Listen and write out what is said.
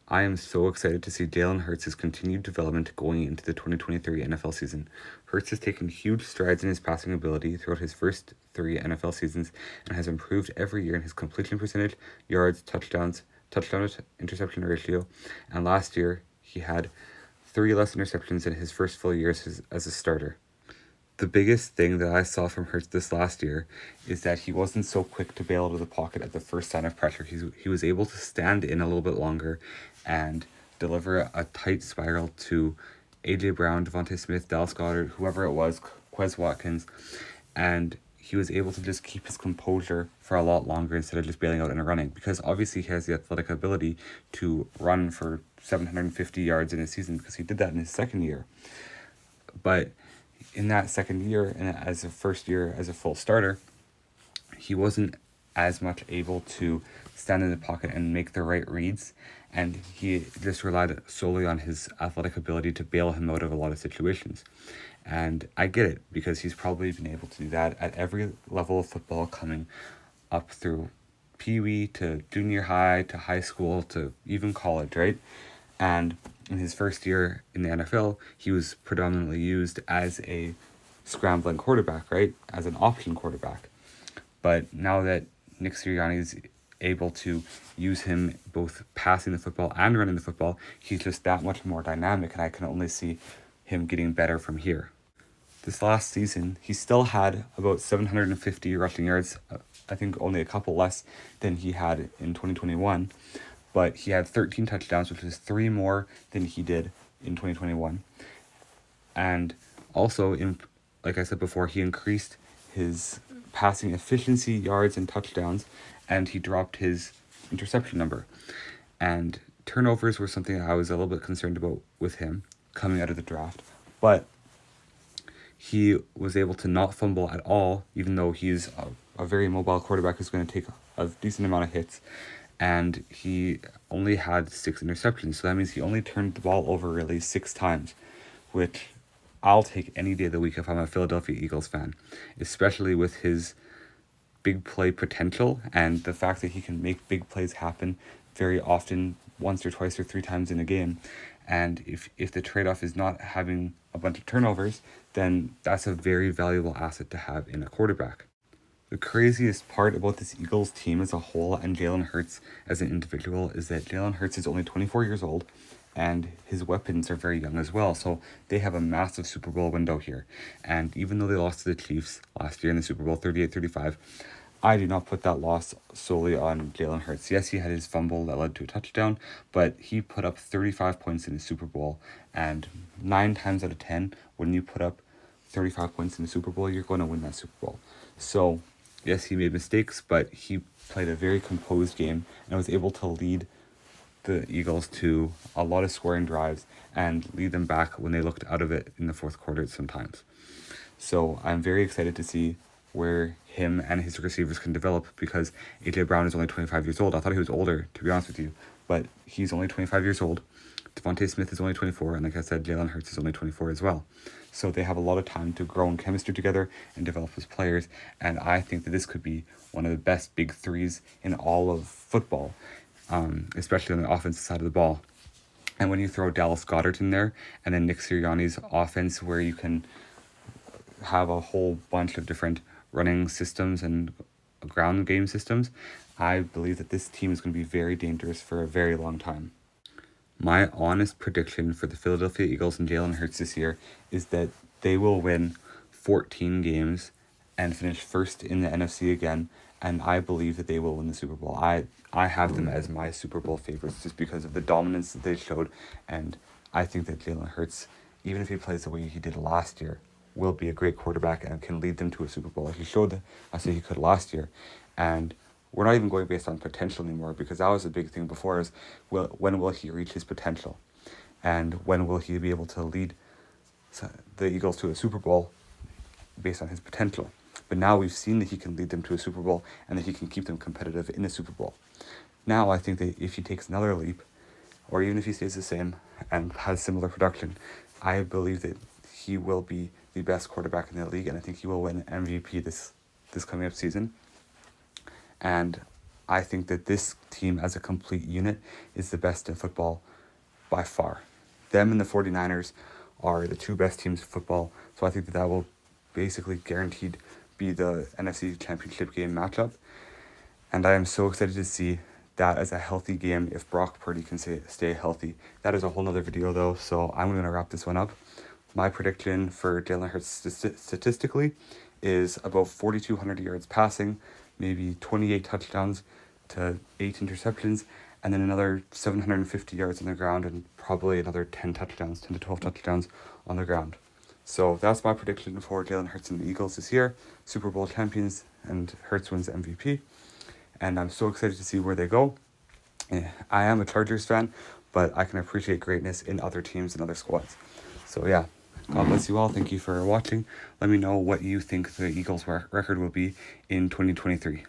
I am so excited to see Jalen Hurts' continued development going into the 2023 NFL season. Hurts has taken huge strides in his passing ability throughout his first 3 NFL seasons and has improved every year in his completion percentage, yards, touchdowns, touchdown to interception ratio, and last year he had 3 less interceptions in his first full year as a starter. The biggest thing that I saw from Hurts this last year is that he wasn't so quick to bail out of the pocket at the first sign of pressure. He was able to stand in a little bit longer and deliver a tight spiral to A.J. Brown, Devontae Smith, Dallas Goedert, whoever it was, Quez Watkins, and he was able to just keep his composure for a lot longer instead of just bailing out and running, because obviously he has the athletic ability to run for 750 yards in a season because he did that in his second year. But in that second year and as a first year as a full starter, he wasn't as much able to stand in the pocket and make the right reads, and he just relied solely on his athletic ability to bail him out of a lot of situations. And I get it, because he's probably been able to do that at every level of football, coming up through Pee-wee to junior high to high school to even college, right? And in his first year in the NFL, he was predominantly used as a scrambling quarterback, right? As an option quarterback. But now that Nick Sirianni is able to use him both passing the football and running the football, he's just that much more dynamic, and I can only see him getting better from here. This last season, he still had about 750 rushing yards, I think only a couple less than he had in 2021, but he had 13 touchdowns, which is 3 more than he did in 2021. And also, like I said before, he increased his passing efficiency, yards, and touchdowns, and he dropped his interception number. And turnovers were something I was a little bit concerned about with him coming out of the draft, but he was able to not fumble at all, even though he's a very mobile quarterback who's going to take a decent amount of hits. And he only had 6 interceptions, so that means he only turned the ball over really 6 times, which I'll take any day of the week if I'm a Philadelphia Eagles fan, especially with his big play potential and the fact that he can make big plays happen very often, once or twice or 3 times in a game. And if the trade-off is not having a bunch of turnovers, then that's a very valuable asset to have in a quarterback. The craziest part about this Eagles team as a whole and Jalen Hurts as an individual is that Jalen Hurts is only 24 years old, and his weapons are very young as well. So they have a massive Super Bowl window here. And even though they lost to the Chiefs last year in the Super Bowl 38-35, I do not put that loss solely on Jalen Hurts. Yes, he had his fumble that led to a touchdown, but he put up 35 points in the Super Bowl. And 9 times out of 10, when you put up 35 points in the Super Bowl, you're going to win that Super Bowl. So yes, he made mistakes, but he played a very composed game and was able to lead the Eagles to a lot of scoring drives and lead them back when they looked out of it in the fourth quarter sometimes. So I'm very excited to see where him and his receivers can develop, because A.J. Brown is only 25 years old. I thought he was older, to be honest with you, but he's only 25 years old. Devontae Smith is only 24, and like I said, Jalen Hurts is only 24 as well. So they have a lot of time to grow in chemistry together and develop as players, and I think that this could be one of the best big threes in all of football, especially on the offensive side of the ball. And when you throw Dallas Goedert in there, and then Nick Sirianni's offense, where you can have a whole bunch of different running systems and ground game systems, I believe that this team is going to be very dangerous for a very long time. My honest prediction for the Philadelphia Eagles and Jalen Hurts this year is that they will win 14 games and finish first in the NFC again, and I believe that they will win the Super Bowl. I have them as my Super Bowl favorites just because of the dominance that they showed, and I think that Jalen Hurts, even if he plays the way he did last year, will be a great quarterback and can lead them to a Super Bowl. He showed that I said he could last year, and we're not even going based on potential anymore, because that was a big thing before, is when will he reach his potential, and when will he be able to lead the Eagles to a Super Bowl based on his potential. But now we've seen that he can lead them to a Super Bowl and that he can keep them competitive in the Super Bowl. Now I think that if he takes another leap, or even if he stays the same and has similar production, I believe that he will be the best quarterback in the league, and I think he will win MVP this coming up season. And I think that this team as a complete unit is the best in football by far. Them and the 49ers are the two best teams in football, so I think that that will basically guaranteed be the NFC Championship game matchup. And I am so excited to see that as a healthy game if Brock Purdy can stay healthy. That is a whole nother video though, so I'm going to wrap this one up. My prediction for Jalen Hurts statistically is about 4,200 yards passing, maybe 28 touchdowns to 8 interceptions, and then another 750 yards on the ground and probably another 10 touchdowns, 10 to 12 touchdowns on the ground. So that's my prediction for Jalen Hurts and the Eagles this year, Super Bowl champions, and Hurts wins MVP. And I'm so excited to see where they go. I am a Chargers fan, but I can appreciate greatness in other teams and other squads. So yeah, God bless you all. Thank you for watching. Let me know what you think the Eagles' record will be in 2023.